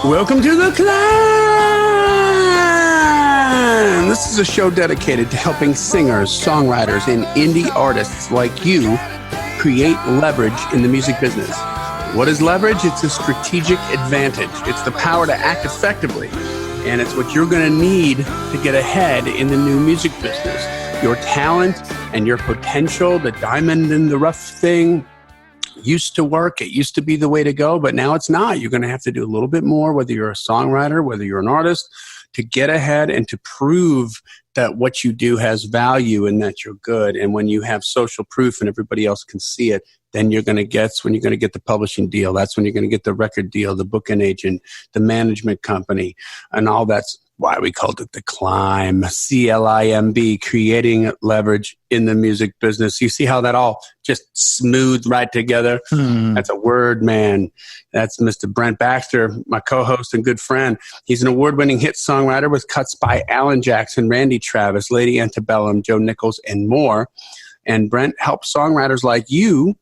Welcome to the C.L.I.M.B. This is a show dedicated to helping singers, songwriters, and indie artists like you create leverage in the music business. What is leverage? It's a strategic advantage. It's the power to act effectively. And it's what you're going to need to get ahead in the new music business. Your talent and your potential, the diamond in the rough thing, used to work. It used to be the way to go, but now it's not. You're going to have to do a little bit more, whether you're a songwriter, whether you're an artist, to get ahead and to prove that what you do has value and that you're good. And when you have social proof and everybody else can see it, then you're going to get the publishing deal. That's when you're going to get the record deal, the booking agent, the management company, and all that's why we called it the C.L.I.M.B, C.L.I.M.B, creating leverage in the music business. You see how that all just smooth right together? That's a word, man. That's Mr. Brent Baxter, my co-host and good friend. He's an award-winning hit songwriter with cuts by Alan Jackson, Randy Travis, Lady Antebellum, Joe Nichols, and more. And Brent helps songwriters like you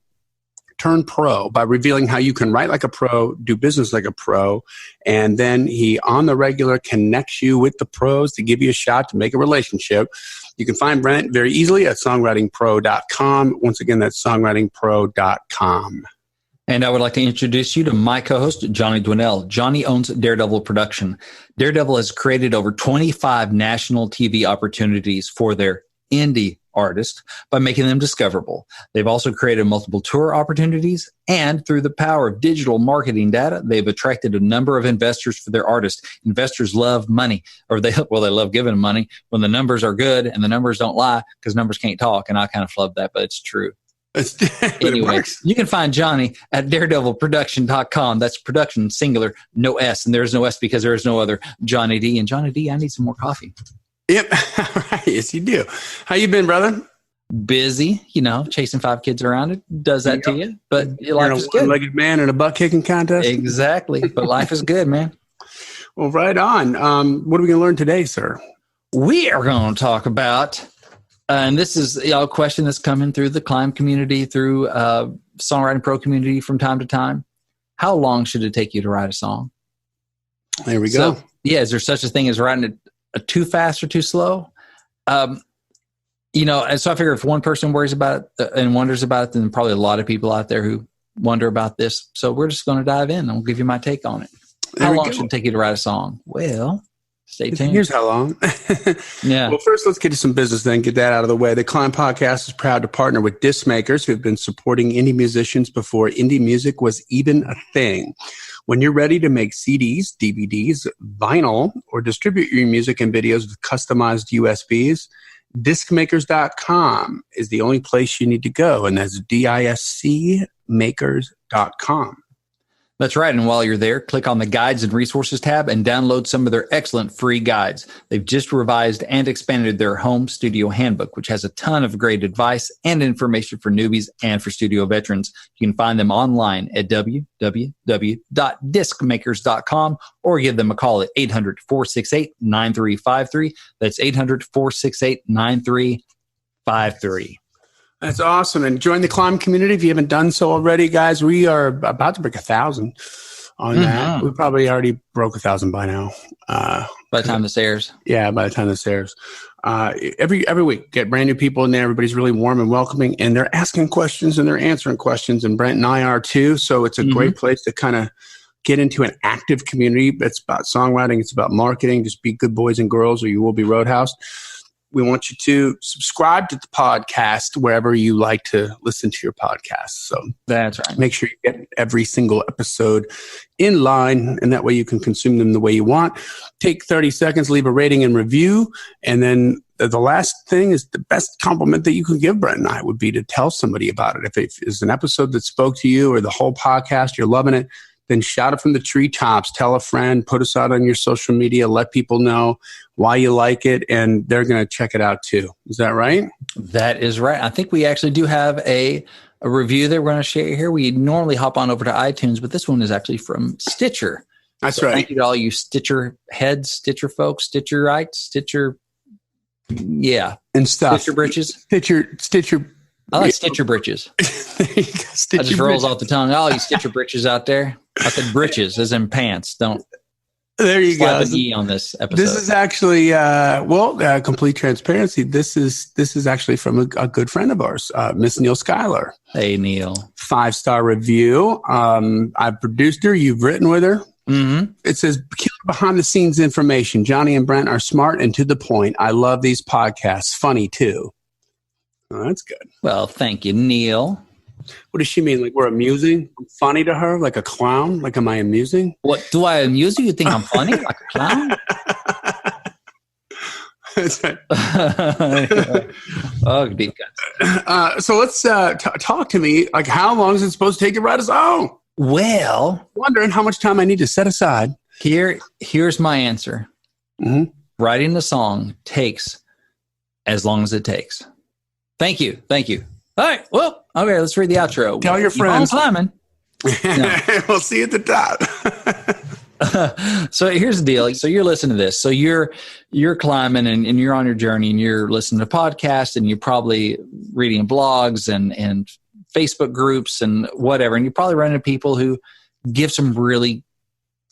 turn pro by revealing how you can write like a pro, do business like a pro, and then he, on the regular, connects you with the pros to give you a shot to make a relationship. You can find Brent very easily at songwritingpro.com. Once again, that's songwritingpro.com. And I would like to introduce you to my co-host, Johnny Dwinell. Johnny owns Daredevil Production. Daredevil has created over 25 national TV opportunities for their indie artists by making them discoverable. They've also created multiple tour opportunities, and through the power of digital marketing data, they've attracted a number of investors for their artists. Investors love money, or they love giving money when the numbers are good, and the numbers don't lie because numbers can't talk. And I kind of flub that, but it's true. Anyway, you can find Johnny at daredevilproduction.com. That's production, singular, no S. And there's no S because there is no other Johnny D. And Johnny D, I need some more coffee. Yep. Right. Yes, you do. How you been, brother? Busy, chasing 5 kids around. It does that to you, but life is good. One-legged man in a butt-kicking contest? Exactly. But life is good, man. Well, right on. What are we going to learn today, sir? We are going to talk about, and this is a question that's coming through the C.L.I.M.B community, through Songwriting Pro community from time to time. How long should it take you to write a song? There we go. Is there such a thing as writing it too fast or too slow? And so I figure if one person worries about it and wonders about it, then probably a lot of people out there who wonder about this. So we're just going to dive in. I'll give you my take on it. How long should it take you to write a song? Well, stay tuned. Here's how long. Yeah. Well, first, let's get to some business then, get that out of the way. The C.L.I.M.B podcast is proud to partner with disc makers who have been supporting indie musicians before indie music was even a thing. When you're ready to make CDs, DVDs, vinyl, or distribute your music and videos with customized USBs, discmakers.com is the only place you need to go, and that's discmakers.com. That's right. And while you're there, click on the Guides and Resources tab and download some of their excellent free guides. They've just revised and expanded their home studio handbook, which has a ton of great advice and information for newbies and for studio veterans. You can find them online at www.discmakers.com or give them a call at 800-468-9353. That's 800-468-9353. That's awesome. And join the C.L.I.M.B community if you haven't done so already, guys. We are about to break 1,000 on that. We probably already broke 1,000 by now. By the time this airs. Yeah, by the time this airs. Every week, get brand new people in there. Everybody's really warm and welcoming, and they're asking questions and they're answering questions, and Brent and I are too. So it's a great place to kind of get into an active community. It's about songwriting. It's about marketing. Just be good boys and girls or you will be roadhoused. We want you to subscribe to the podcast wherever you like to listen to your podcast. So that's right. Make sure you get every single episode in line, and that way you can consume them the way you want. Take 30 seconds, leave a rating and review. And then the last thing is the best compliment that you can give Brent and I would be to tell somebody about it. If it's an episode that spoke to you or the whole podcast, you're loving it, then shout it from the treetops. Tell a friend, put us out on your social media, let people know why you like it, and they're going to check it out too. Is that right? That is right. I think we actually do have a review that we're going to share here. We normally hop on over to iTunes, but this one is actually from Stitcher. That's right. Thank you to all you Stitcher heads, Stitcher folks, Stitcherites, Stitcher, and stuff. Stitcher britches. Stitcher. I like Stitcher britches. Stitcher I just rolls off the tongue. Oh, you Stitcher britches out there. I said britches as in pants. Don't There you Slap go. an E on this episode. This is actually, complete transparency. This is actually from a good friend of ours, Miss Neil Schuyler. Hey, Neil. 5-star review. I've produced her. You've written with her. Mm-hmm. It says, behind the scenes information. Johnny and Brent are smart and to the point. I love these podcasts. Funny, too. Oh, that's good. Well, thank you, Neil. What does she mean? Like we're amusing? I'm funny to her? Like a clown? Like am I amusing? What, do I amuse you? You think I'm funny? Like a clown? That's right. Oh, deep cuts. So let's talk to me. Like how long is it supposed to take to write a song? Well, Wondering how much time I need to set aside. Here's my answer. Mm-hmm. Writing the song takes as long as it takes. Thank you. All right. Well, okay. Let's read the outro. Tell your friends. Climbing. No. We'll see you at the top. So here's the deal. So you're listening to this. So you're climbing and you're on your journey and you're listening to podcasts and you're probably reading blogs and Facebook groups and whatever. And you probably run into people who give some really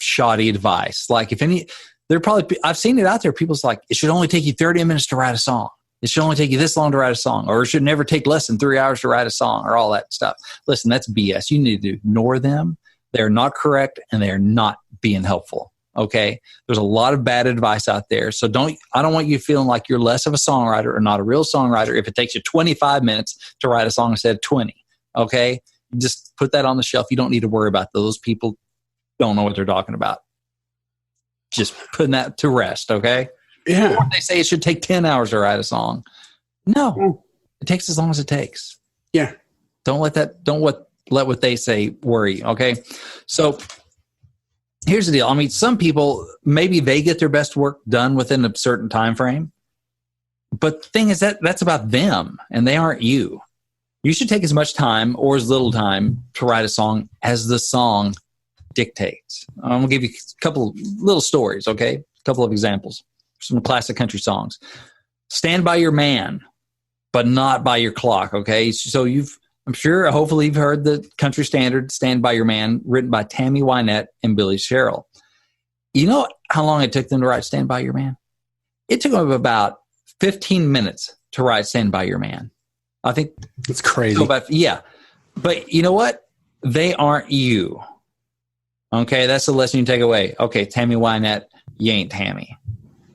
shoddy advice. Like I've seen it out there. People's like, it should only take you 30 minutes to write a song. It should only take you this long to write a song, or it should never take less than 3 hours to write a song, or all that stuff. Listen, that's BS. You need to ignore them. They're not correct, and they're not being helpful. Okay? There's a lot of bad advice out there. So I don't want you feeling like you're less of a songwriter or not a real songwriter if it takes you 25 minutes to write a song instead of 20. Okay? Just put that on the shelf. You don't need to worry about those people. Don't know what they're talking about. Just putting that to rest. Okay? Yeah. Or they say it should take 10 hours to write a song. No, it takes as long as it takes. Yeah. Don't let what they say worry you. Okay. So here's the deal. I mean, some people, maybe they get their best work done within a certain time frame. But the thing is that's about them and they aren't you. You should take as much time or as little time to write a song as the song dictates. I'm going to give you a couple little stories. Okay. A couple of examples. Some classic country songs. Stand by Your Man, but not by your clock, okay? So hopefully you've heard the country standard, Stand by Your Man, written by Tammy Wynette and Billy Sherrill. You know how long it took them to write Stand by Your Man? It took them about 15 minutes to write Stand by Your Man. I think it's crazy. Yeah. But you know what? They aren't you. Okay, that's the lesson you take away. Okay, Tammy Wynette, you ain't Tammy.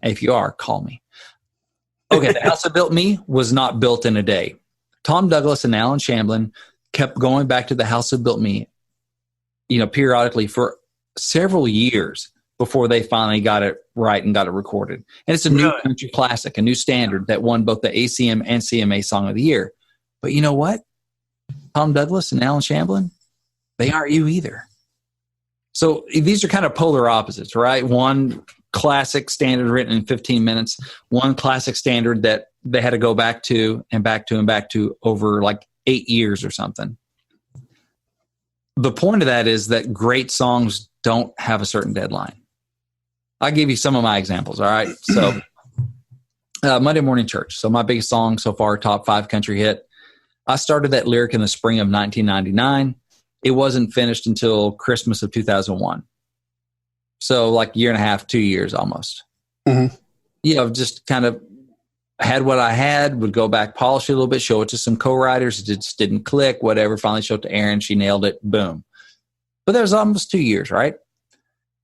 If you are, call me. Okay, The House That Built Me was not built in a day. Tom Douglas and Alan Shamblin kept going back to The House That Built Me, periodically for several years before they finally got it right and got it recorded. And it's a new country classic, a new standard that won both the ACM and CMA Song of the Year. But you know what? Tom Douglas and Alan Shamblin, they aren't you either. So these are kind of polar opposites, right? One classic standard written in 15 minutes, one classic standard that they had to go back to and back to and back to over like 8 years or something. The point of that is that great songs don't have a certain deadline. I'll give you some of my examples, all right? So Monday Morning Church. So my biggest song so far, top 5 country hit. I started that lyric in the spring of 1999. It wasn't finished until Christmas of 2001. So like a year and a half, 2 years almost. Mm-hmm. Just kind of had what I had, would go back, polish it a little bit, show it to some co-writers. It just didn't click, whatever. Finally showed it to Erin. She nailed it. Boom. But that was almost 2 years, right?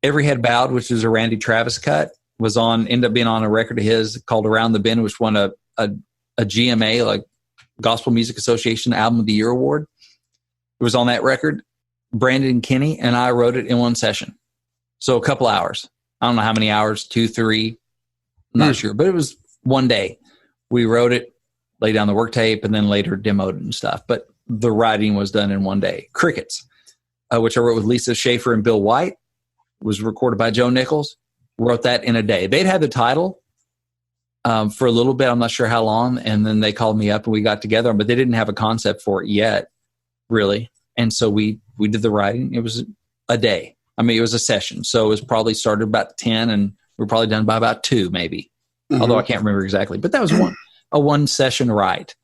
Every Head Bowed, which was a Randy Travis cut, ended up being on a record of his called Around the Bend, which won a GMA, like Gospel Music Association Album of the Year award. It was on that record. Brandon Kinney and I wrote it in one session. So a couple hours. I don't know how many hours, 2, 3, I'm not sure. But it was one day. We wrote it, laid down the work tape, and then later demoed it and stuff. But the writing was done in one day. Crickets, which I wrote with Lisa Schaefer and Bill White, was recorded by Joe Nichols. Wrote that in a day. They'd had the title for a little bit. I'm not sure how long. And then they called me up and we got together. But they didn't have a concept for it yet, really. And so we did the writing. It was a day. I mean, it was a session. So it was probably started about 10 and we're probably done by about 2 maybe. Mm-hmm. Although I can't remember exactly. But that was a one session write.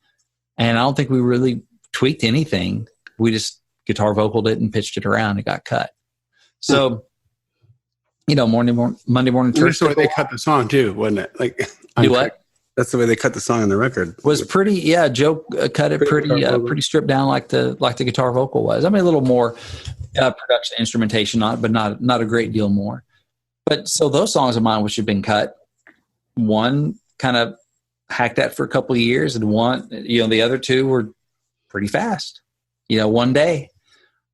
And I don't think we really tweaked anything. We just guitar vocaled it and pitched it around and got cut. So, Monday morning church. That's the way they cut the song too, wasn't it? Like, Do what? That's the way they cut the song on the record. Was pretty, yeah. Joe cut it pretty stripped down, like the guitar vocal was. I mean, a little more production instrumentation on it, but not a great deal more. But so those songs of mine, which have been cut, one kind of hacked that for a couple of years, and one, the other two were pretty fast. One day.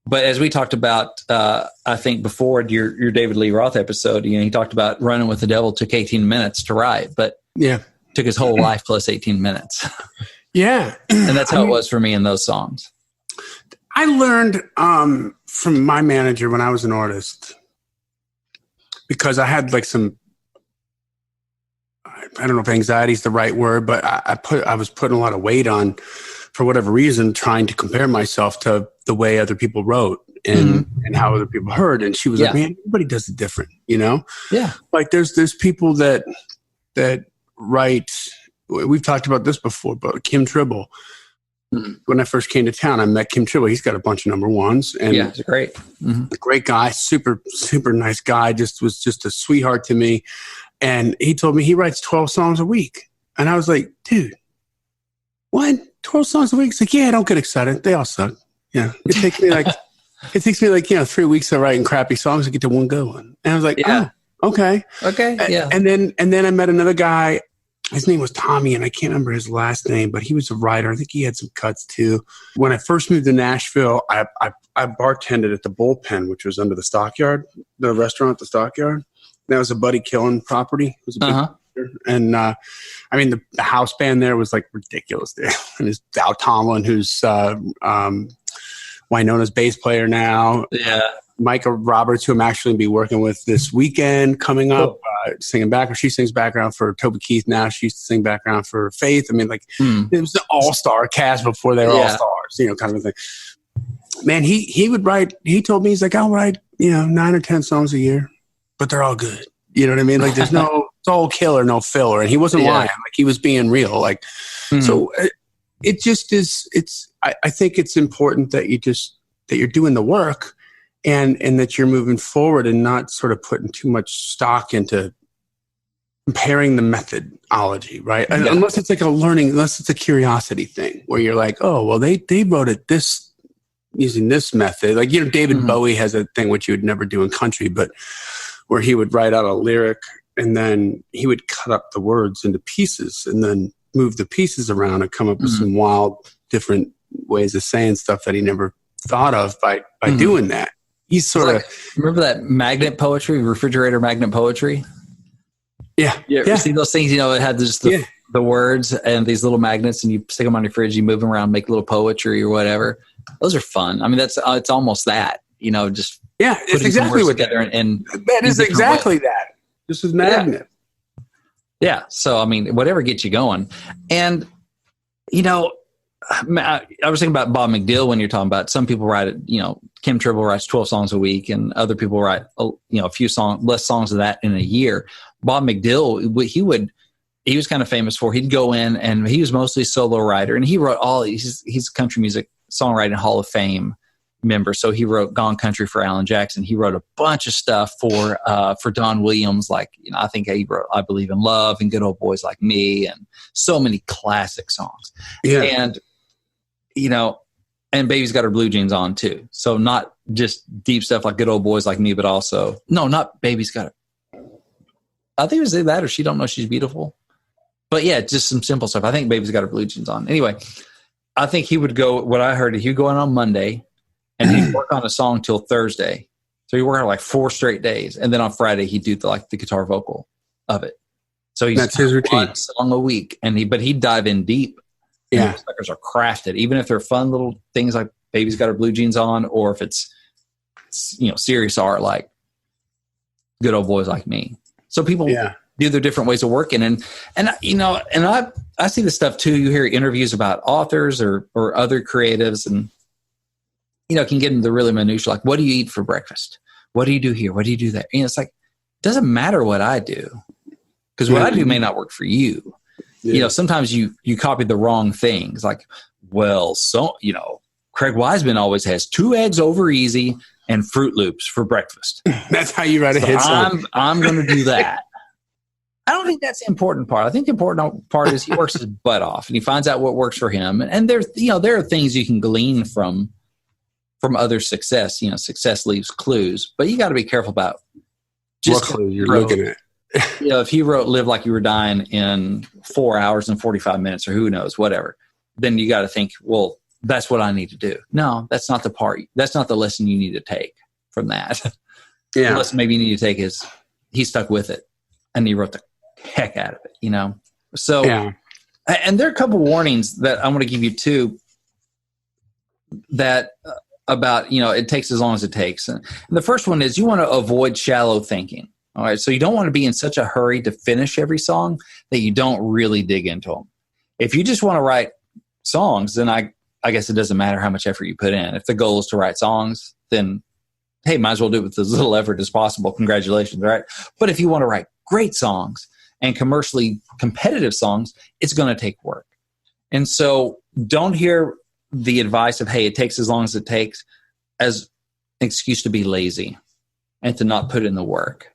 But as we talked about, I think before your David Lee Roth episode, he talked about Running with the Devil took 18 minutes to write, but took his whole life plus 18 minutes. Yeah. And that's how it was for me in those songs. I learned from my manager when I was an artist, because I had like some, I don't know if anxiety is the right word, but I was putting a lot of weight on, for whatever reason, trying to compare myself to the way other people wrote and how other people heard. And she was like, man, everybody does it different, Yeah. Like there's people that write, we've talked about this before, but Kim Tribble. When I first came to town, I met Kim Tribble. He's got a bunch of number ones. And he's great. A great guy, super, super nice guy, was just a sweetheart to me. And he told me he writes 12 songs a week. And I was like, dude, what? 12 songs a week? He's like, yeah, don't get excited. They all suck. Yeah. It takes me like 3 weeks of writing crappy songs to get to one good one. And I was like, oh, okay. Okay. Yeah. And then I met another guy. His name was Tommy, and I can't remember his last name, but he was a writer. I think he had some cuts too. When I first moved to Nashville, I bartended at the Bullpen, which was under the Stockyard, the restaurant at the Stockyard. That was a Buddy Killen property. It was a big and the house band there was like ridiculous there. And there's Val Tomlin, who's Winona's bass player now. Yeah. Micah Roberts, who I'm actually going to be working with this weekend coming up, singing background. She sings background for Toby Keith now. She used to sing background for Faith. I mean, like, it was an all-star cast before they were all-stars, kind of a thing. Man, he would write, he told me, he's like, I'll write, 9 or 10 songs a year, but they're all good. You know what I mean? Like, there's no, it's all killer, no filler. And he wasn't lying. Like, he was being real. Like, so it just is, I think it's important that that you're doing the work. And that you're moving forward and not sort of putting too much stock into comparing the methodology, right? Yeah. Unless it's like unless it's a curiosity thing where you're like, oh, well, they wrote it using this method. Like, David Bowie has a thing which you would never do in country, but where he would write out a lyric and then he would cut up the words into pieces and then move the pieces around and come up with some wild, different ways of saying stuff that he never thought of by doing that. He's sort of remember that magnet poetry, refrigerator magnet poetry. Yeah, you ever see those things? It had just the words and these little magnets, and you stick them on your fridge. You move them around, make little poetry or whatever. Those are fun. I mean, it's almost that. Just it's exactly what together and that is exactly that. This is magnet. Yeah. So I mean, whatever gets you going, and I was thinking about Bob McDill when you're talking about some people write it, Kim Tribble writes 12 songs a week and other people write, a few less songs of that in a year. Bob McDill, he was kind of famous for, he'd go in and he was mostly a solo writer and he wrote he's a country music songwriting Hall of Fame member. So he wrote Gone Country for Alan Jackson. He wrote a bunch of stuff for Don Williams. Like, I think he wrote I Believe in Love and Good Old Boys Like Me and so many classic songs. Yeah. And, and Baby's Got Her Blue Jeans On too. So not just deep stuff like Good Old Boys Like Me, but also, no, not Baby's Got Her. I think it was that or She Don't Know She's Beautiful. But yeah, just some simple stuff. I think Baby's Got Her Blue Jeans On. Anyway, I think he would go, what I heard, he'd go in on Monday and he'd work on a song till Thursday. So he'd work on like 4 straight days. And then on Friday, he'd do the guitar vocal of it. So that's his routine. 1 song a week. But he'd dive in deep. Yeah, those suckers are crafted, even if they're fun little things like Baby's Got Her Blue Jeans On, or if it's serious art like Good Old Boys Like Me. So people do their different ways of working, and I see this stuff too. You hear interviews about authors or other creatives, and can get into the really minutiae, like what do you eat for breakfast? What do you do here? What do you do there? It's like, it doesn't matter what I do, because what I do may not work for you. Yeah. Sometimes you copy the wrong things. Like, well, Craig Wiseman always has 2 eggs over easy, and Fruit Loops for breakfast. That's how you write a hit song. I'm going to do that. I don't think that's the important part. I think the important part is he works his butt off and he finds out what works for him. And there are things you can glean from other success. Success leaves clues, but you got to be careful about just what clues you're looking at. If he wrote "Live Like You Were Dying" in 4 hours and 45 minutes, or who knows, whatever, then you got to think, well, that's what I need to do. No, that's not the part. That's not the lesson you need to take from that. Yeah. The lesson maybe you need to take is he stuck with it and he wrote the heck out of it, So, yeah. And there are a couple warnings that I want to give you too, that about, it takes as long as it takes. And the first one is you want to avoid shallow thinking. All right. So you don't want to be in such a hurry to finish every song that you don't really dig into them. If you just want to write songs, then I guess it doesn't matter how much effort you put in. If the goal is to write songs, then hey, might as well do it with as little effort as possible. Congratulations. Right. But if you want to write great songs and commercially competitive songs, it's going to take work. And so don't hear the advice of, hey, it takes as long as it takes as an excuse to be lazy and to not put in the work.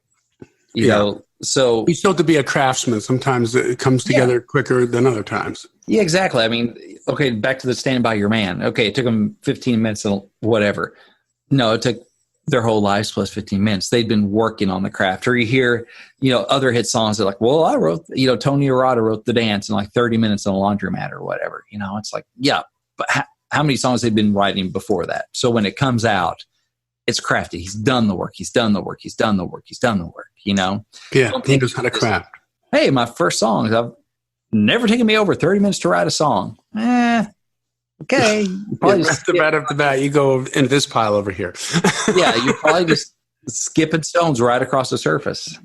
You know, so you still have to be a craftsman. Sometimes it comes together quicker than other times. Yeah, exactly. I mean, okay, back to the Stand By Your Man. Okay, it took them 15 minutes and whatever. No, it took their whole lives plus 15 minutes. They'd been working on the craft. Or you hear, other hit songs that are like, well, I wrote, Tony Arata wrote The Dance in like 30 minutes in a laundromat or whatever. It's like, yeah, but how many songs they've been writing before that? So when it comes out, it's crafty. He's done the work. He's done the work. Yeah, he knows how to craft. Hey, my first songs, I've never taken me over 30 minutes to write a song. Okay. Right off the bat, you go in this pile over here. Yeah, you're probably just skipping stones right across the surface.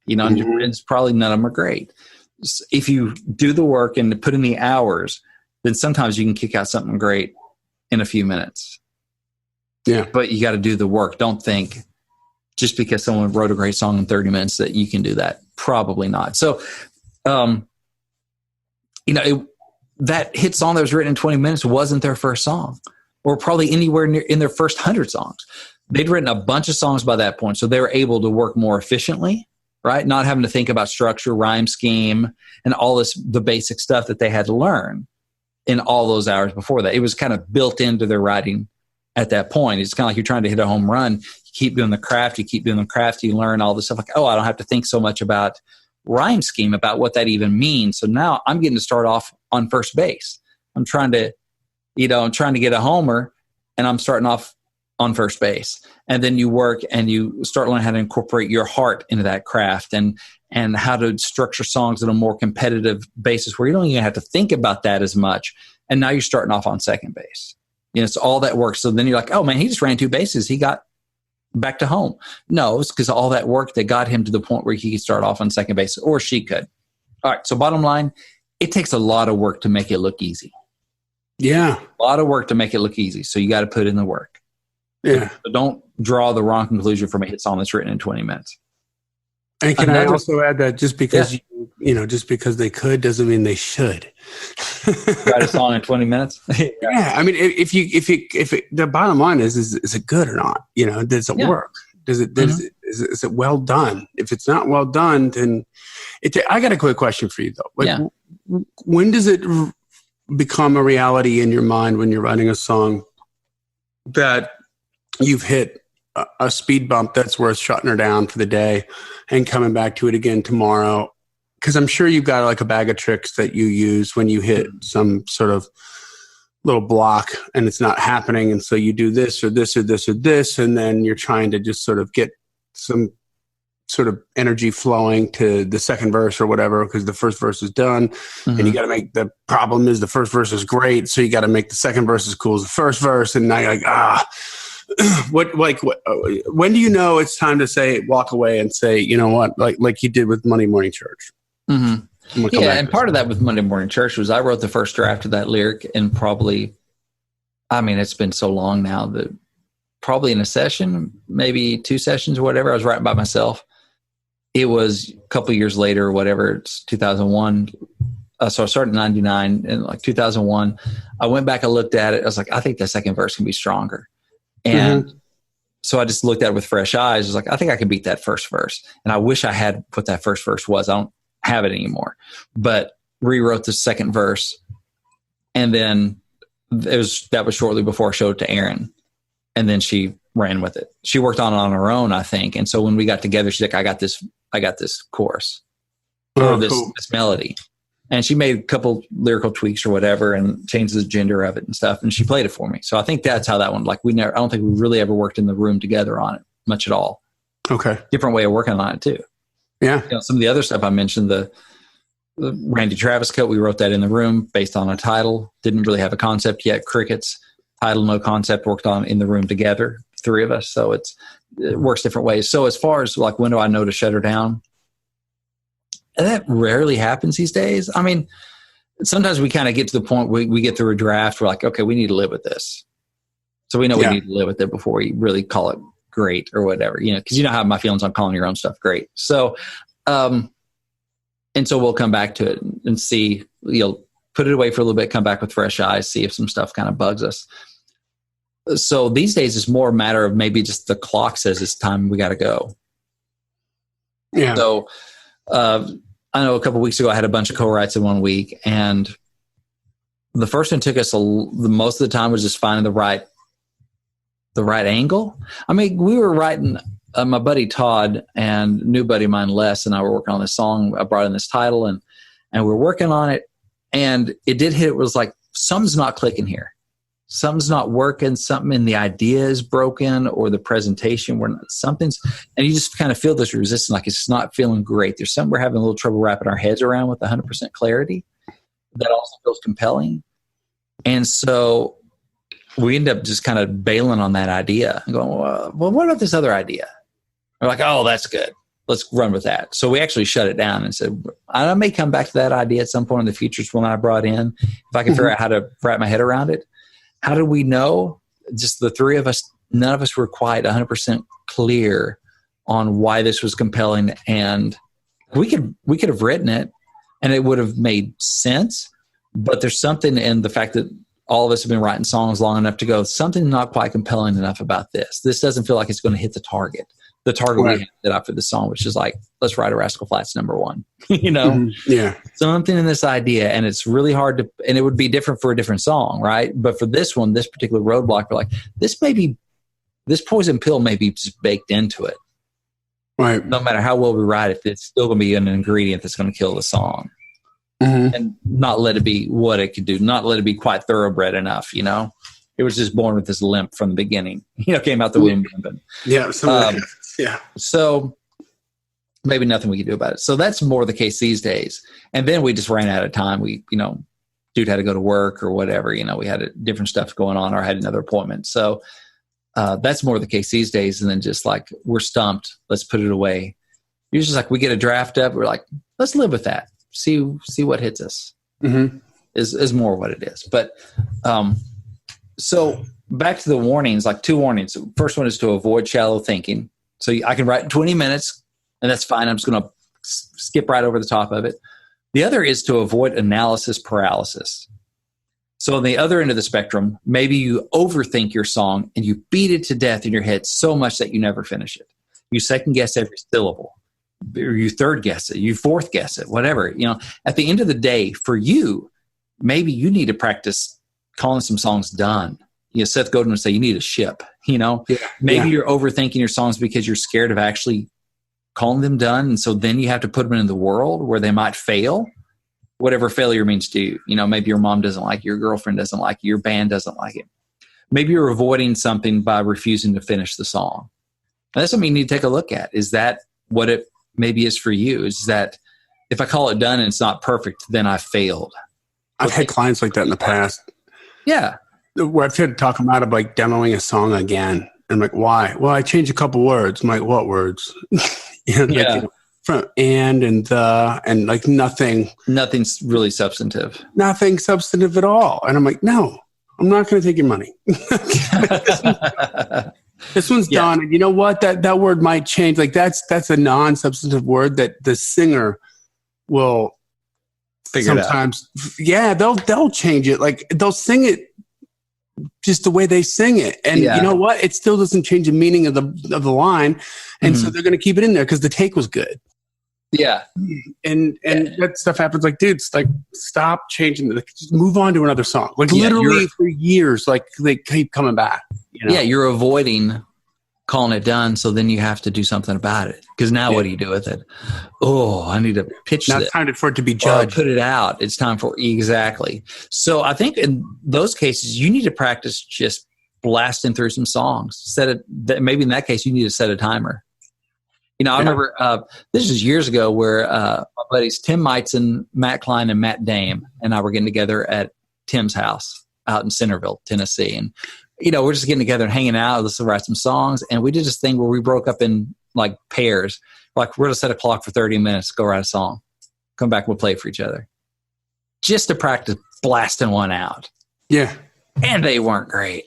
And it's probably none of them are great. If you do the work and put in the hours, then sometimes you can kick out something great in a few minutes. Yeah. But you got to do the work. Don't think just because someone wrote a great song in 30 minutes that you can do that. Probably not. So, that hit song that was written in 20 minutes wasn't their first song, or probably anywhere near in their first 100 songs. They'd written a bunch of songs by that point. So they were able to work more efficiently, right? Not having to think about structure, rhyme scheme, and all the basic stuff that they had to learn in all those hours before that. It was kind of built into their writing at that point. It's kind of like you're trying to hit a home run. You keep doing the craft, you learn all this stuff like, I don't have to think so much about rhyme scheme, about what that even means. So now I'm getting to start off on first base. I'm trying to get a homer and I'm starting off on first base. And then you work and you start learning how to incorporate your heart into that craft and how to structure songs on a more competitive basis where you don't even have to think about that as much. And now you're starting off on second base. It's all that work. So then you're like, oh man, he just ran 2 bases. He got back to home. No, it's because all that work that got him to the point where he could start off on second base, or she could. All right. So bottom line, it takes a lot of work to make it look easy. Yeah. A lot of work to make it look easy. So you got to put in the work. Yeah. So don't draw the wrong conclusion from a hit song that's written in 20 minutes. And can I also add that just because just because they could doesn't mean they should write a song in 20 minutes? Yeah. I mean, if the bottom line is it good or not? Does it work? Is it well done? If it's not well done, then I got a quick question for you though. When does it become a reality in your mind when you're writing a song that you've hit a speed bump that's worth shutting her down for the day and coming back to it again tomorrow? Because I'm sure you've got like a bag of tricks that you use when you hit some sort of little block and it's not happening. And so you do this or this or this or this, and then you're trying to just sort of get some sort of energy flowing to the second verse or whatever, because the first verse is done. And you got to make, the problem is the first verse is great. So you got to make the second verse as cool as the first verse. And now you're like, when do you know it's time to walk away and say, you know what, like you did with Monday Morning Church? Yeah, and part of that with Monday Morning Church was I wrote the first draft of that lyric and it's been so long now that probably in a session, maybe 2 sessions or whatever, I was writing by myself. It was a couple of years later or whatever, it's 2001. So I started in 99 and like 2001, I went back and looked at it. I was like, I think the second verse can be stronger. And so I just looked at it with fresh eyes. I was like, I think I can beat that first verse. And I wish I had what that first verse was. I don't have it anymore, but rewrote the second verse. And then that was shortly before I showed it to Erin. And then she ran with it. She worked on her own, I think. And so when we got together, she's like, I got this chorus or this melody. And she made a couple lyrical tweaks or whatever and changed the gender of it and stuff. And she played it for me. So I think that's how that one, like I don't think we really ever worked in the room together on it much at all. Okay. Different way of working on it too. Yeah. Some of the other stuff I mentioned, the Randy Travis cut, we wrote that in the room based on a title. Didn't really have a concept yet. Crickets, title, no concept, worked on in the room together, three of us. So it works different ways. So as far as like, when do I know to shut her down? And that rarely happens these days. I mean, sometimes we kind of get to the point where we get through a draft. We're like, okay, we need to live with this. So we know we need to live with it before we really call it great or whatever, because you know how my feelings on calling your own stuff great. So, and so we'll come back to it and see, put it away for a little bit, come back with fresh eyes, see if some stuff kind of bugs us. So these days it's more a matter of maybe just the clock says it's time, we got to go. Yeah. So, I know a couple of weeks ago I had a bunch of co-writes in 1 week, and the first one took us the most of the time was just finding the right angle. I mean, we were writing, my buddy Todd and new buddy of mine Les and I were working on this song. I brought in this title and we're working on it, and it did hit. It was like, something's not clicking here. Something's not working. Something in the idea is broken, or the presentation and you just kind of feel this resistance, like it's not feeling great. There's something we're having a little trouble wrapping our heads around with 100% clarity that also feels compelling. And so we end up just kind of bailing on that idea and going, well, what about this other idea? We're like, oh, that's good. Let's run with that. So we actually shut it down and said, I may come back to that idea at some point in the future. It's one I brought in. If I can figure out how to wrap my head around it. How did we know? Just the three of us, none of us were quite 100% clear on why this was compelling. And we could have written it and it would have made sense. But there's something in the fact that all of us have been writing songs long enough to go, something not quite compelling enough about this. This doesn't feel like it's going to hit the target. The target we had set up for the song, which is like, let's write a Rascal Flatts #1, Yeah. Something in this idea. And it's really hard to, and it would be different for a different song. Right. But for this one, this particular roadblock, we're like, this poison pill may be just baked into it. Right. No matter how well we write it, it's still going to be an ingredient that's going to kill the song. And not let it be what it could do. Not let it be quite thoroughbred enough, It was just born with this limp from the beginning. Came out the womb limping. Yeah. Yeah. So maybe nothing we could do about it. So that's more the case these days. And then we just ran out of time. We, dude had to go to work or whatever. We had different stuff going on, or had another appointment. So that's more the case these days. And then just like, we're stumped. Let's put it away. Usually like we get a draft up. We're like, let's live with that. See what hits us is more what it is. But so back to the warnings, like 2 warnings. First one is to avoid shallow thinking. So I can write 20 minutes and that's fine. I'm just going to skip right over the top of it. The other is to avoid analysis paralysis. So on the other end of the spectrum, maybe you overthink your song and you beat it to death in your head so much that you never finish it. You second guess every syllable. Or you third guess it. You fourth guess it. Whatever. At the end of the day, for you, maybe you need to practice calling some songs done. Seth Godin would say you need a ship, maybe you're overthinking your songs because you're scared of actually calling them done. And so then you have to put them in the world where they might fail, whatever failure means to you. Maybe your mom doesn't like it, your girlfriend doesn't like it, your band doesn't like it. Maybe you're avoiding something by refusing to finish the song. And that's something you need to take a look at. Is that what it maybe is for you? Is that if I call it done and it's not perfect, then I failed. I've had clients like that in the past. Yeah. Where I've had to talk them out of like demoing a song again. I'm like, why? Well, I changed a couple words. I'm like, what words? From and the and like nothing. Nothing's really substantive. Nothing substantive at all. And I'm like, no, I'm not going to take your money. This one's done. And you know what? That word might change. Like that's a non-substantive word that the singer will figure sometimes. Yeah, they'll change it. Like they'll sing it just the way they sing it. And you know what? It still doesn't change the meaning of the line. And so they're going to keep it in there because the take was good. Yeah. And that stuff happens. Like, dude, it's like, stop changing. Just move on to another song. Like literally for years, like they keep coming back. You know? Yeah. You're avoiding calling it done. So then you have to do something about it. Because now what do you do with it? Oh, I need to pitch now it. It's time for it to be judged. Put it out. It's time for exactly. So I think in those cases, you need to practice just blasting through some songs. Maybe in that case, you need to set a timer. You know, I remember this is years ago where my buddies Tim Meitzen, Matt Klein, and Matt Dame and I were getting together at Tim's house out in Centerville, Tennessee. And, you know, we're just getting together and hanging out. Let's write some songs. And we did this thing where we broke up in like pairs. Like, we're going to set a clock for 30 minutes, go write a song. Come back, we'll play it for each other. Just to practice blasting one out. Yeah. And they weren't great.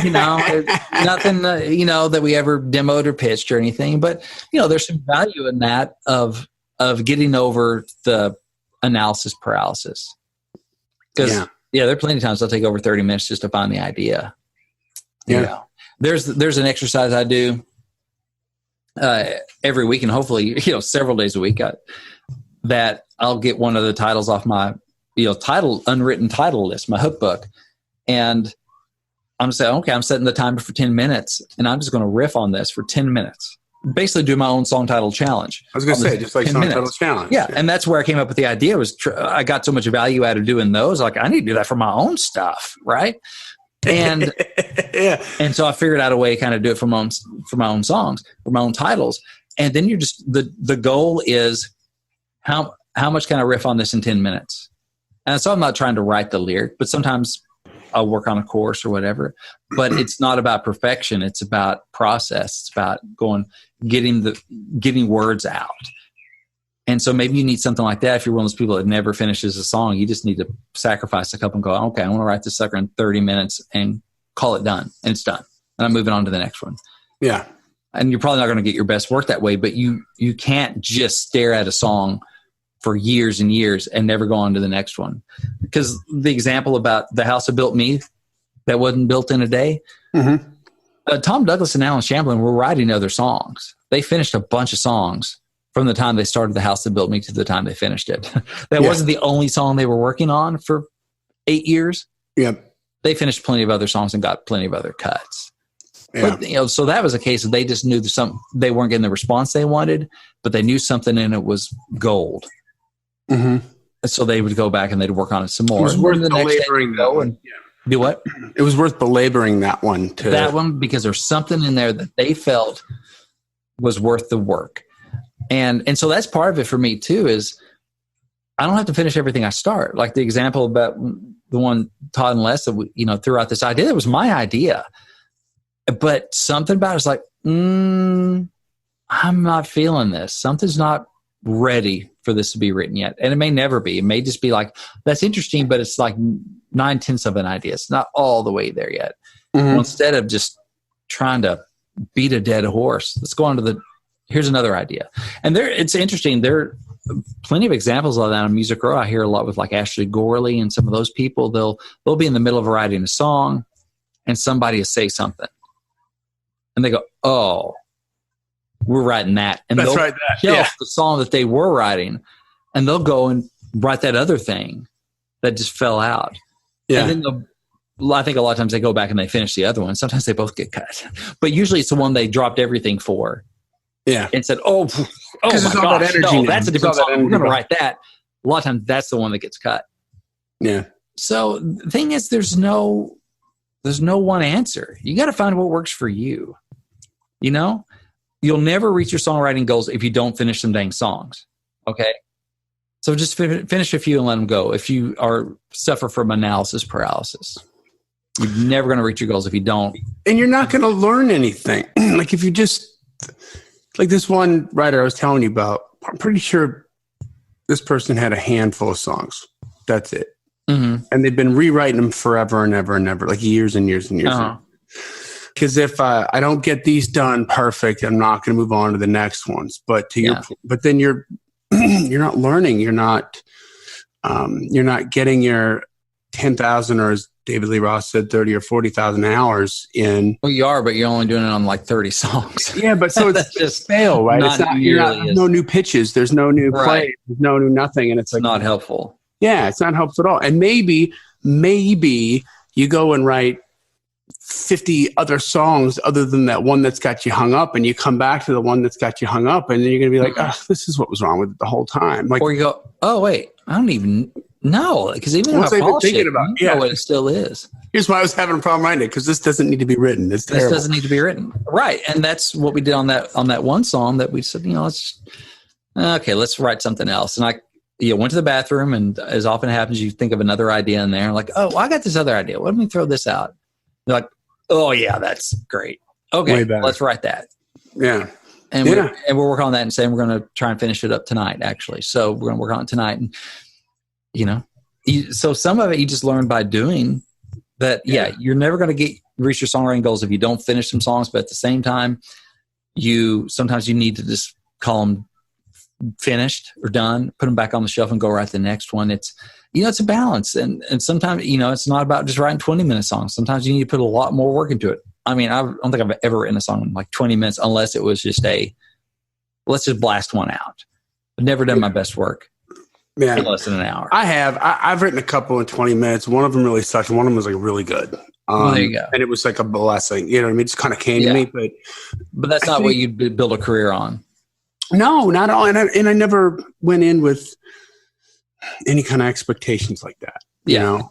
You know, nothing, you know, that we ever demoed or pitched or anything. But, you know, there's some value in that of getting over the analysis paralysis. Because, there are plenty of times I'll take over 30 minutes just to find the idea. Yeah. You know, there's an exercise I do every week, and hopefully, you know, several days a week, that I'll get one of the titles off my, you know, unwritten title list, my hook book. And I'm saying, okay, I'm setting the timer for 10 minutes, and I'm just going to riff on this for 10 minutes. Basically do my own song title challenge. I was going to say, just like song title challenge. Yeah, and that's where I came up with the idea. I got so much value out of doing those. Like, I need to do that for my own stuff, right? And and so I figured out a way to kind of do it for my own songs, for my own titles. And then you're just the goal is how much can I riff on this in 10 minutes? And so I'm not trying to write the lyric, but sometimes I'll work on a course or whatever, but it's not about perfection. It's about process. It's about getting words out. And so maybe you need something like that. If you're one of those people that never finishes a song, you just need to sacrifice a couple and go, okay, I want to write this sucker in 30 minutes and call it done. And it's done. And I'm moving on to the next one. Yeah. And you're probably not going to get your best work that way, but you can't just stare at a song for years and years and never go on to the next one. Because the example about The House That Built Me, that wasn't built in a day. Mm-hmm. Tom Douglas and Alan Shamblin were writing other songs. They finished a bunch of songs from the time they started The House That Built Me to the time they finished it. That wasn't the only song they were working on for 8 years. Yep. They finished plenty of other songs and got plenty of other cuts. Yeah. But, you know, so that was a case of they just knew they weren't getting the response they wanted, but they knew something in it was gold. Mm-hmm. So they would go back and they'd work on it some more. It was worth belaboring that one. Do what? It was worth belaboring that one too. That one, because there's something in there that they felt was worth the work. And so that's part of it for me too, is I don't have to finish everything I start. Like the example about the one Todd and Les that you know, threw out this idea. That was my idea. But something about it's like, I'm not feeling this. Something's not ready for this to be written yet. And it may never be. It may just be like, that's interesting, but it's like 9/10 of an idea. It's not all the way there yet. Mm-hmm. Well, instead of just trying to beat a dead horse, let's go on to here's another idea. And it's interesting. There are plenty of examples of that on Music Row. I hear a lot with like Ashley Gorley and some of those people. They'll be in the middle of writing a song and somebody will say something. And they go, oh, we're writing that. And they'll shelf the song that they were writing, and they'll go and write that other thing that just fell out. Yeah. And then I think a lot of times they go back and they finish the other one. Sometimes they both get cut. But usually it's the one they dropped everything for. Yeah. And said, oh my gosh, no, that's a different song. We're going to write that. A lot of times that's the one that gets cut. Yeah. So the thing is, there's no one answer. You got to find what works for you. You know? You'll never reach your songwriting goals if you don't finish some dang songs. Okay? So just finish a few and let them go. If you suffer from analysis paralysis, you're never going to reach your goals if you don't. And you're not going to learn anything. Like if you just, like this one writer I was telling you about, I'm pretty sure this person had a handful of songs. That's it. Mm-hmm. And they've been rewriting them forever and ever and ever, like years and years and years. Uh-huh. Because if I don't get these done perfect, I'm not going to move on to the next ones. But but then you're not learning. You're not getting your 10,000 or David Lee Roth said 30 or 40,000 hours in. Well, you are, but you're only doing it on like 30 songs. Yeah, but so it's just fail, right? It's not, there's no new pitches. There's no new play. There's no new nothing. And it's like not helpful. Yeah, it's not helpful at all. And maybe you go and write 50 other songs other than that one that's got you hung up, and you come back to the one that's got you hung up, and then you're going to be like, oh, this is what was wrong with it the whole time. Like, or you go, oh, wait, I don't even know. Because even if I polish it, you know what it still is. Here's why I was having a problem writing it, because this doesn't need to be written. This doesn't need to be written. Right. And that's what we did on that one song that we said, let's write something else. And I went to the bathroom, and as often happens, you think of another idea in there. Like, oh, well, I got this other idea. Why don't we throw this out? You're like, oh, yeah, that's great. Okay, let's write that. Yeah. And we're working on that and saying we're going to try and finish it up tonight, actually. So we're going to work on it tonight. And, so some of it you just learn by doing that. Yeah, you're never going to reach your songwriting goals if you don't finish some songs. But at the same time, sometimes you need to just call them finished or done, put them back on the shelf and go write the next one. It's a balance. And sometimes, it's not about just writing 20-minute songs. Sometimes you need to put a lot more work into it. I mean, I don't think I've ever written a song in like 20 minutes unless it was just let's just blast one out. I've never done my best work in less than an hour. I've written a couple in 20 minutes. One of them really sucked. One of them was like really good. There you go. And it was like a blessing. You know what I mean? It just kind of came to me. But that's not what you build a career on. No, not at all. And I never went in with any kind of expectations like that.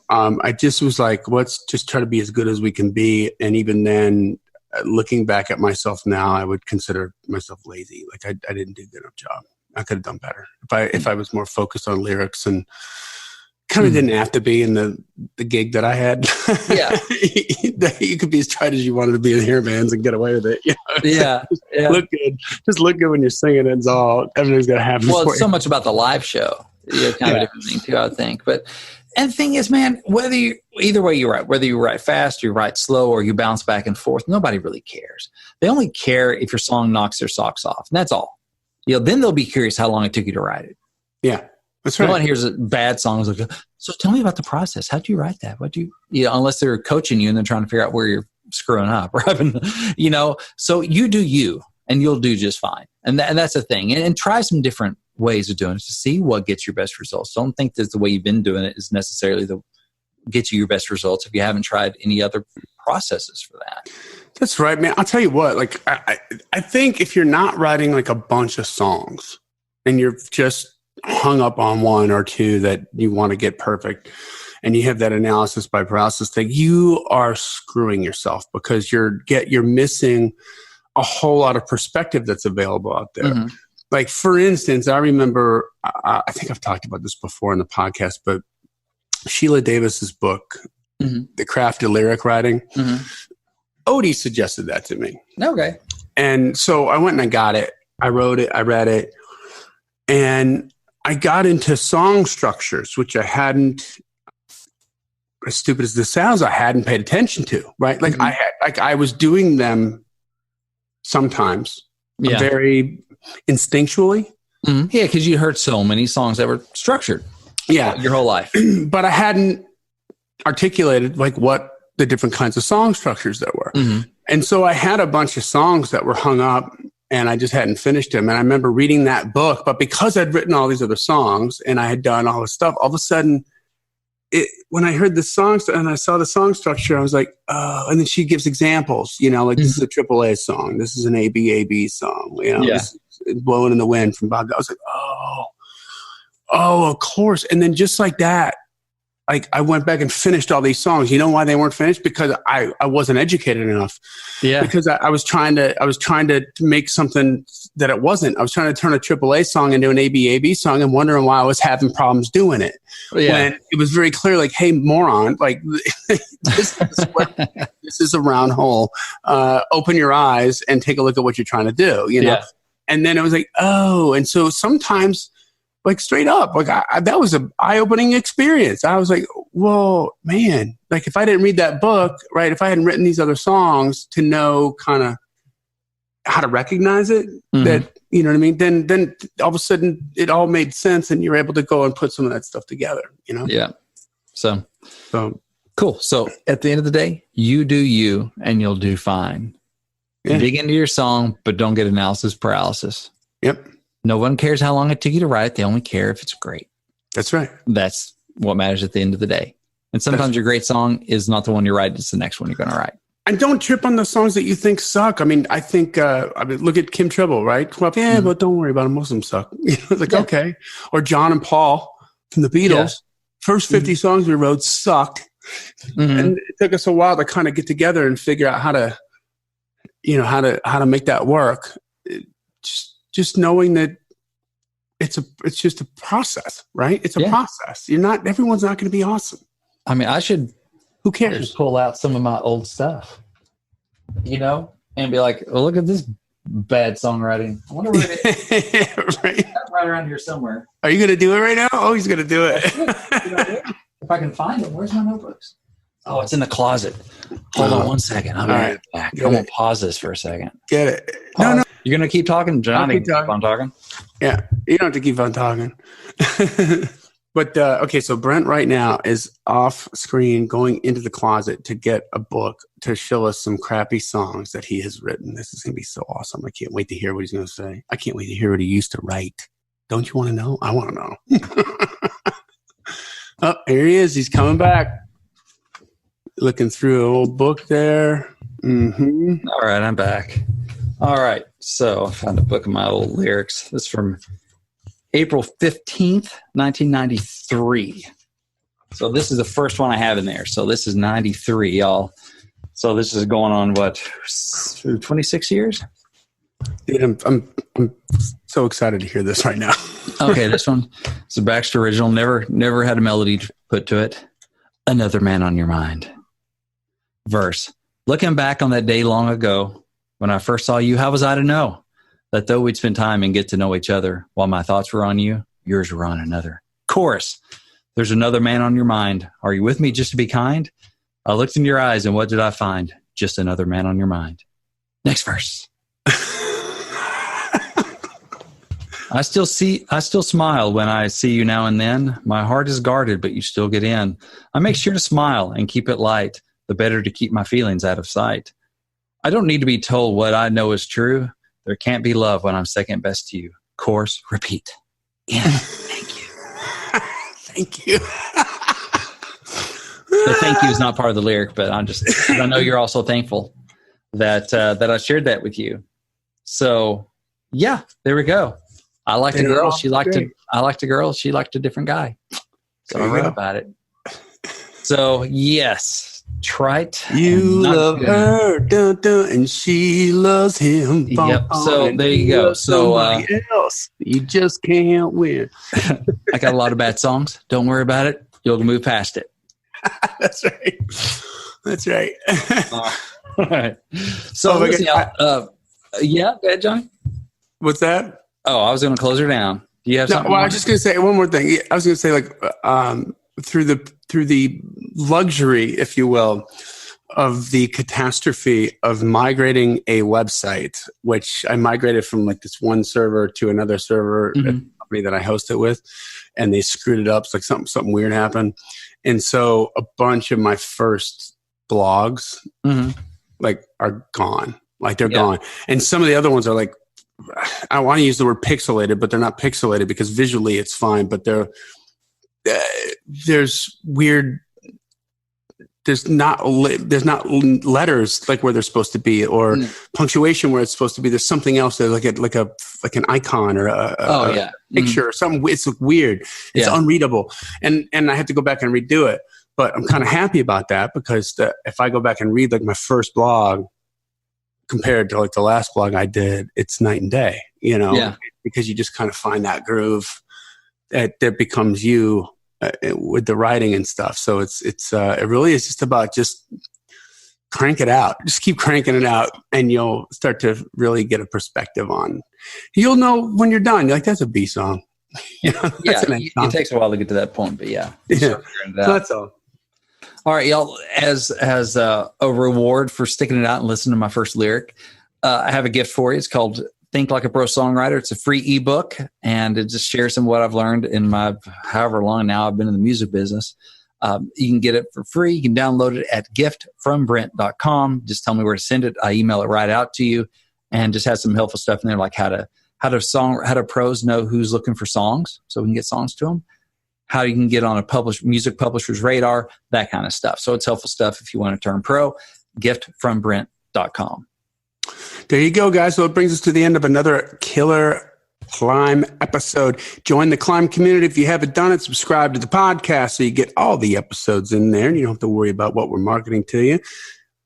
I just was like, let's just try to be as good as we can be. And even then, looking back at myself now, I would consider myself lazy. Like I didn't do a good enough job. I could have done better if I was more focused on lyrics, and kind of didn't have to be in the gig that I had. Yeah. You could be as tight as you wanted to be in hair bands and get away with it. Look good. Just look good when you're singing. It's everything's going to happen. Well, it's so much about the live show. Kind of a different thing too, I think. And the thing is, man, either way you write, whether you write fast, you write slow, or you bounce back and forth, nobody really cares. They only care if your song knocks their socks off. And that's all. Then they'll be curious how long it took you to write it. Yeah. That's right. No one hears a bad song is like, so tell me about the process. How'd you write that? Unless they're coaching you and they're trying to figure out where you're screwing up, right? So you do you, and you'll do just fine. And that's the thing. And try some different ways of doing it to see what gets your best results. Don't think that the way you've been doing it is necessarily get you your best results if you haven't tried any other processes for that. That's right, man. I'll tell you what, like, I think if you're not writing like a bunch of songs and you're just hung up on one or two that you want to get perfect, and you have that analysis by paralysis thing, you are screwing yourself, because you're missing a whole lot of perspective that's available out there. Mm-hmm. Like, for instance, I remember, I think I've talked about this before in the podcast, but Sheila Davis's book, The Craft of Lyric Writing, Odie suggested that to me. Okay. And so I went and I got it. I wrote it. I read it. And I got into song structures, which I hadn't, as stupid as this sounds, I hadn't paid attention to, right? Like I was doing them sometimes very instinctually. Mm-hmm. Yeah, because you heard so many songs that were structured your whole life. But I hadn't articulated like what the different kinds of song structures there were. Mm-hmm. And so I had a bunch of songs that were hung up, and I just hadn't finished them. And I remember reading that book, but because I'd written all these other songs and I had done all this stuff, all of a sudden, when I heard the songs and I saw the song structure, I was like, oh, and then she gives examples, like this is a AAA song. This is an ABAB song, this is Blowing in the Wind from Bob. I was like, oh, of course. And then just like that, like I went back and finished all these songs. You know why they weren't finished? Because I wasn't educated enough. Yeah. Because I was trying to make something that it wasn't. I was trying to turn a AAA song into an ABAB song and wondering why I was having problems doing it. Yeah. When it was very clear, like, hey, moron, like this is a round hole. Open your eyes and take a look at what you're trying to do. Yeah. And then it was like, oh, and so sometimes, like straight up, like that was an eye-opening experience. I was like, well, man, like if I didn't read that book, right, if I hadn't written these other songs to know kind of how to recognize it, that, you know what I mean? Then all of a sudden it all made sense and you're able to go and put some of that stuff together, Yeah. So Cool. So at the end of the day, you do you and you'll do fine. Yeah. Dig into your song, but don't get analysis paralysis. Yep. No one cares how long it took you to write. They only care if it's great. That's right. That's what matters at the end of the day. And sometimes your great song is not the one you write. It's the next one you're going to write. And don't trip on the songs that you think suck. I mean, look at Kim Tribble, right? Well, yeah, but don't worry about them. Most of them suck. It's like, okay. Or John and Paul from the Beatles. Yeah. First 50 songs we wrote sucked. And it took us a while to kind of get together and figure out how to make that work. Just knowing that it's just a process, right? It's a process. Everyone's not going to be awesome. I mean, who cares? Just pull out some of my old stuff, and be like, oh, look at this bad songwriting. I wonder where it is. Right around here somewhere. Are you going to do it right now? Oh, he's going to do it. If I can find them, where's my notebooks? Oh, it's in the closet. Hold on one second. I'll be right back. I'm going to pause this for a second. Get it. Pause. No. You're going to keep talking, Johnny? Keep on talking? Yeah. You don't have to keep on talking. But, okay, so Brent right now is off screen going into the closet to get a book to show us some crappy songs that he has written. This is going to be so awesome. I can't wait to hear what he's going to say. I can't wait to hear what he used to write. Don't you want to know? I want to know. Oh, here he is. He's coming back. Looking through an old book there. Mm-hmm. All right, I'm back. All right, so I found a book of my old lyrics. This is from April 15th, 1993. So this is the first one I have in there. So this is 93, y'all. So this is going on, 26 years? Dude, I'm so excited to hear this right now. Okay, this one is a Baxter original. Never had a melody put to it. Another Man on Your Mind. Verse. Looking back on that day long ago, when I first saw you, how was I to know that though we'd spend time and get to know each other, while my thoughts were on you, yours were on another? Chorus. There's another man on your mind. Are you with me just to be kind? I looked in your eyes and what did I find? Just another man on your mind. Next verse. I still smile when I see you now and then. My heart is guarded, but you still get in. I make sure to smile and keep it light, the better to keep my feelings out of sight. I don't need to be told what I know is true. There can't be love when I'm second best to you. Chorus, repeat. Yeah, thank you. Thank you. The thank you is not part of the lyric, but I know you're also thankful that I shared that with you. So, yeah, there we go. I liked a girl. I liked a girl. She liked a different guy. So I wrote about it. So, yes, trite. You love her, dun, dun, and she loves him. Yep. So there you go. So else. You just can't win. I got a lot of bad songs. Don't worry about it. You'll move past it. That's right. That's right. All right. So, listen, yeah, go ahead, Johnny. What's that? Oh, I was going to close her down. Do you have something? Well, I was just going to say one more thing. I was going to say, through the luxury, if you will, of the catastrophe of migrating a website, which I migrated from like this one server to another server at the company that I host it with, and they screwed it up. It's like something weird happened, and so a bunch of my first blogs like are gone. Like they're gone, and some of the other ones are like. I want to use the word pixelated, but they're not pixelated because visually it's fine. But there's weird. There's not letters like where they're supposed to be, or punctuation where it's supposed to be. There's something else there, like an icon or a picture or something. It's weird. It's unreadable, and I have to go back and redo it. But I'm kind of happy about that because if I go back and read like my first blog. Compared to like the last blog I did, it's night and day, because you just kind of find that groove that becomes you with the writing and stuff. So it really is just about just crank it out. Just keep cranking it out and you'll start to really get a perspective on, you'll know when you're done. You're like, that's a B song. It takes a while to get to that point, but yeah. So that's all. All right, y'all, as a reward for sticking it out and listening to my first lyric, I have a gift for you. It's called Think Like a Pro Songwriter. It's a free ebook, and it just shares some of what I've learned in my however long now I've been in the music business. You can get it for free. You can download it at giftfrombrent.com. Just tell me where to send it. I email it right out to you, and just has some helpful stuff in there, like how do pros know who's looking for songs so we can get songs to them, how you can get on a music publisher's radar, that kind of stuff. So it's helpful stuff if you want to turn pro. Giftfrombrent.com. There you go, guys. So it brings us to the end of another killer C.L.I.M.B episode. Join the C.L.I.M B community if you haven't done it. Subscribe to the podcast so you get all the episodes in there and you don't have to worry about what we're marketing to you.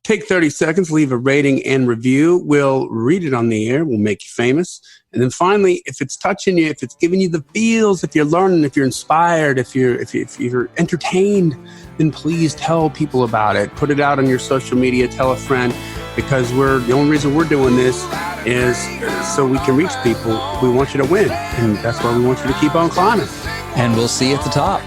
Take 30 seconds, leave a rating and review. We'll read it on the air. We'll make you famous. And then finally, if it's touching you, if it's giving you the feels, if you're learning, if you're inspired, if you're entertained, then please tell people about it. Put it out on your social media. Tell a friend, because the only reason we're doing this is so we can reach people. We want you to win, and that's why we want you to keep on climbing. And we'll see you at the top.